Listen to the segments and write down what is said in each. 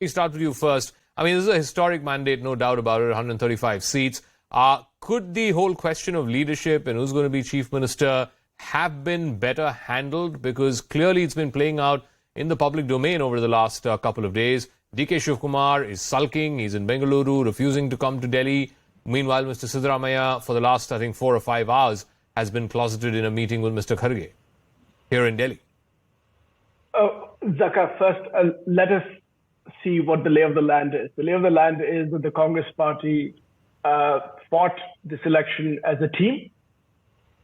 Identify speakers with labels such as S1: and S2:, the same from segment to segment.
S1: me start with you first. I mean, this is a historic mandate, no doubt about it, 135 seats. Could the whole question of leadership and who's going to be chief minister have been better handled? Because clearly it's been playing out in the public domain over the last couple of days. DK Shivakumar is sulking. He's in Bengaluru, refusing to come to Delhi. Meanwhile, Mr. Siddaramaiah, for the last, I think, 4 or 5 hours, has been closeted in a meeting with Mr. Kharge here in Delhi.
S2: Zaka, first, let us see what the lay of the land is. The lay of the land is that the Congress party fought this election as a team,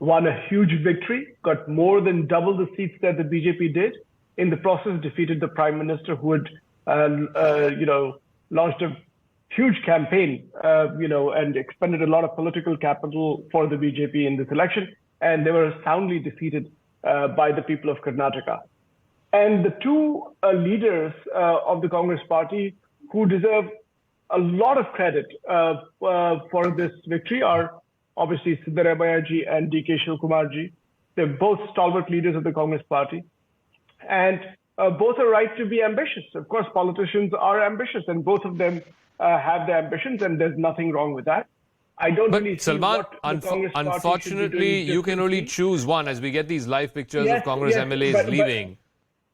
S2: won a huge victory, got more than double the seats that the BJP did. In the process, defeated the Prime Minister, who had, launched a huge campaign, and expended a lot of political capital for the BJP in this election. And they were soundly defeated by the people of Karnataka. And the two leaders of the Congress party who deserve a lot of credit for this victory are obviously Siddaramaiah ji and DK Shivakumar ji. They're both stalwart leaders of the Congress party. And both are right to be ambitious. Of course, politicians are ambitious, and both of them have their ambitions, and there's nothing wrong with that. I don't really see
S1: Salman,
S2: what the Congress party
S1: unfortunately, you can only choose one. As we get these live pictures of Congress MLAs leaving,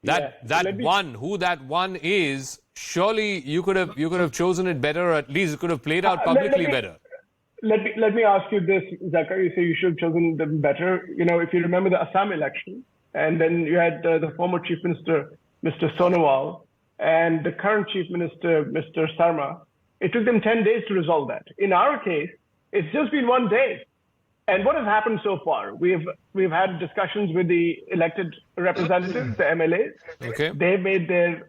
S1: who that one is, surely you could have chosen it better, or at least it could have played out publicly better.
S2: Let me ask you this, Zaka. You say you should have chosen them better. If you remember the Assam election, and then you had the former Chief Minister, Mr. Sonowal, and the current Chief Minister, Mr. Sarma. It took them 10 days to resolve that. In our case, it's just been 1 day. And what has happened so far? We've had discussions with the elected representatives, the MLAs.
S1: Okay.
S2: They've made their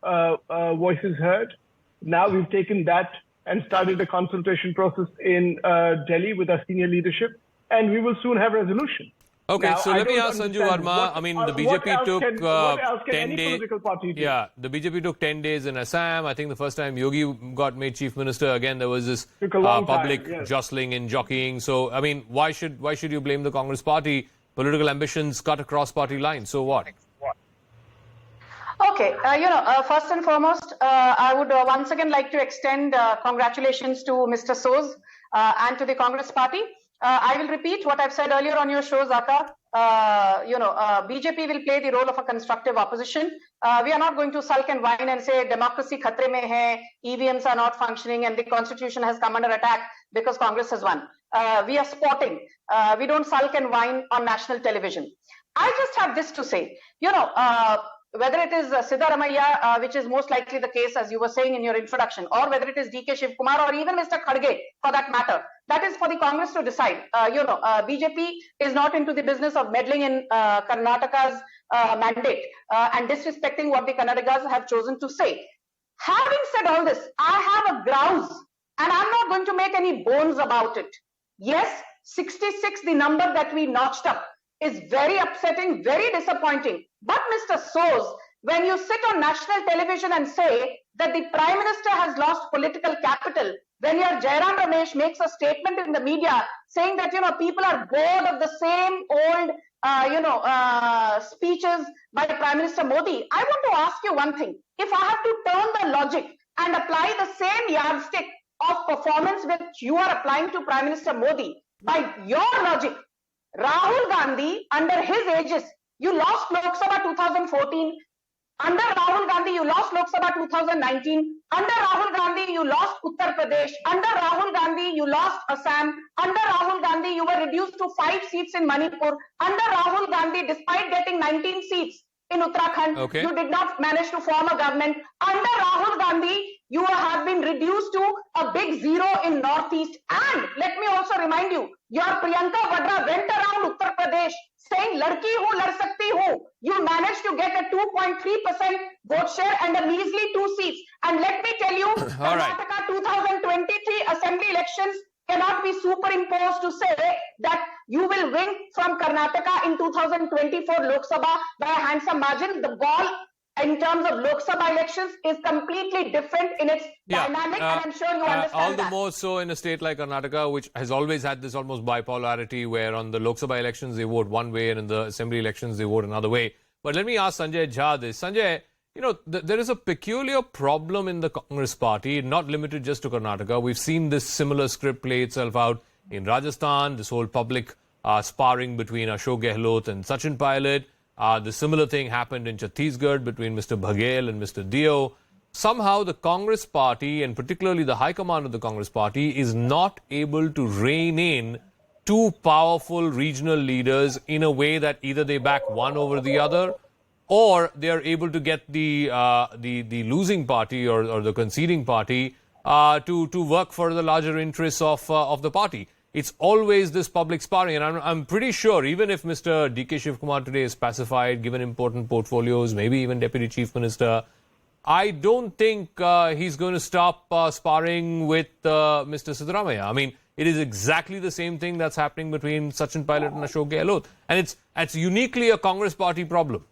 S2: voices heard. Now we've taken that and started a consultation process in Delhi with our senior leadership, and we will soon have a resolution.
S1: Okay,
S2: now,
S1: so let me ask Sanju Verma. I mean, the BJP took 10 days. Yeah, the BJP took 10 days in Assam. I think the first time Yogi got made chief minister, again there was this public jostling and jockeying. So, I mean, why should you blame the Congress party? Political ambitions cut across party lines. So what?
S3: Okay, first and foremost, I would once again like to extend congratulations to Mr. Soz and to the Congress party. I will repeat what I've said earlier on your show, Zaka. BJP will play the role of a constructive opposition. We are not going to sulk and whine and say democracy khatre mein hai, EVMs are not functioning, and the constitution has come under attack because Congress has won. We are sporting. We don't sulk and whine on national television. I just have this to say, whether it is Siddaramaiah, which is most likely the case, as you were saying in your introduction, or whether it is DK Shivakumar or even Mr. Kharge, for that matter, that is for the Congress to decide. BJP is not into the business of meddling in Karnataka's mandate and disrespecting what the Kannadigas have chosen to say. Having said all this, I have a grouse, and I'm not going to make any bones about it. Yes, 66, the number that we notched up, is very upsetting, very disappointing. But Mr. Soz, when you sit on national television and say that the Prime Minister has lost political capital, when your Jairam Ramesh makes a statement in the media saying that, people are bored of the same old, speeches by Prime Minister Modi, I want to ask you one thing. If I have to turn the logic and apply the same yardstick of performance which you are applying to Prime Minister Modi, by your logic, Rahul Gandhi, under his aegis, you lost Lok Sabha 2014. Under Rahul Gandhi, you lost Lok Sabha 2019. Under Rahul Gandhi, you lost Uttar Pradesh. Under Rahul Gandhi, you lost Assam. Under Rahul Gandhi, you were reduced to 5 seats in Manipur. Under Rahul Gandhi, despite getting 19 seats in Uttarakhand, you did not manage to form a government. Under Rahul Gandhi, you have been reduced to a big zero in Northeast. And let me also remind you, your Priyanka Vadra went around Uttar Pradesh saying, Ladki hu, lad sakti hu. You managed to get a 2.3% vote share and a measly 2 seats. And let me tell you, Karnataka 2023 assembly elections cannot be superimposed to say that you will win from Karnataka in 2024 Lok Sabha by a handsome margin. The ball in terms of Lok Sabha elections is completely different in its dynamic, and I'm sure you understand
S1: all the
S3: that.
S1: more so in a state like Karnataka, which has always had this almost bipolarity, where on the Lok Sabha elections they vote one way and in the assembly elections they vote another way. But let me ask Sanjay Jha this. Sanjay, There is a peculiar problem in the Congress party, not limited just to Karnataka. We've seen this similar script play itself out in Rajasthan, this whole public sparring between Ashok Gehlot and Sachin Pilot. The similar thing happened in Chhattisgarh between Mr. Baghel and Mr. Dio. Somehow the Congress party, and particularly the high command of the Congress party, is not able to rein in two powerful regional leaders in a way that either they back one over the other, or they are able to get the losing party or the conceding party to work for the larger interests of the party. It's always this public sparring, and I'm pretty sure even if Mr. D.K. Shivakumar today is pacified, given important portfolios, maybe even Deputy Chief Minister, I don't think he's going to stop sparring with Mr. Siddaramaiah. I mean, it is exactly the same thing that's happening between Sachin Pilot and Ashok Gehlot, and it's uniquely a Congress party problem.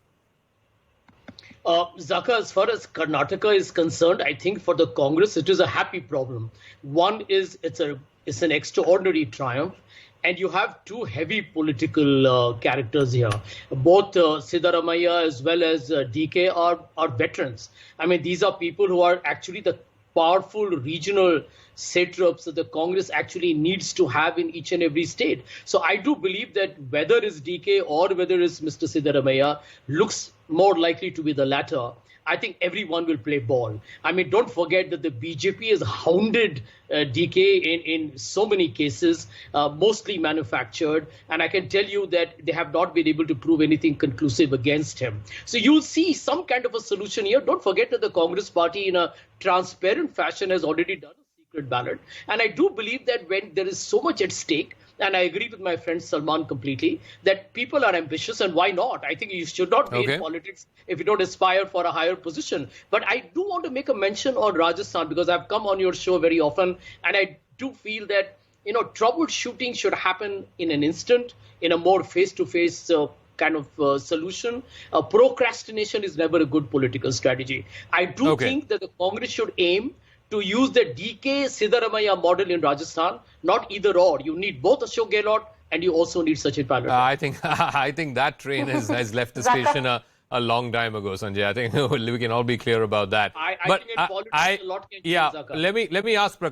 S4: Zaka, as far as Karnataka is concerned, I think for the Congress it is a happy problem. One is it's an extraordinary triumph, and you have two heavy political characters here. Both Siddaramaiah as well as DK are veterans. I mean, these are people who are actually the powerful regional satraps that the Congress actually needs to have in each and every state. So I do believe that whether it's DK or whether it's Mr. Siddaramaiah, looks more likely to be the latter. I think everyone will play ball. I mean, don't forget that the BJP has hounded DK in so many cases, mostly manufactured. And I can tell you that they have not been able to prove anything conclusive against him. So you'll see some kind of a solution here. Don't forget that the Congress party in a transparent fashion has already done a secret ballot. And I do believe that when there is so much at stake, and I agree with my friend Salman completely, that people are ambitious, and why not? I think you should not be in politics if you don't aspire for a higher position. But I do want to make a mention on Rajasthan, because I've come on your show very often, and I do feel that, troubleshooting should happen in an instant, in a more face-to-face kind of solution. Procrastination is never a good political strategy. I do think that the Congress should aim to use the DK Siddaramaiah model in Rajasthan, not either or. You need both Ashok Gehlot and you also need Sachin Pilot.
S1: I think that train has left the station a long time ago, Sanjay. I think we can all be clear about that.
S4: I think in politics a lot can change, Zaka.
S1: Let me ask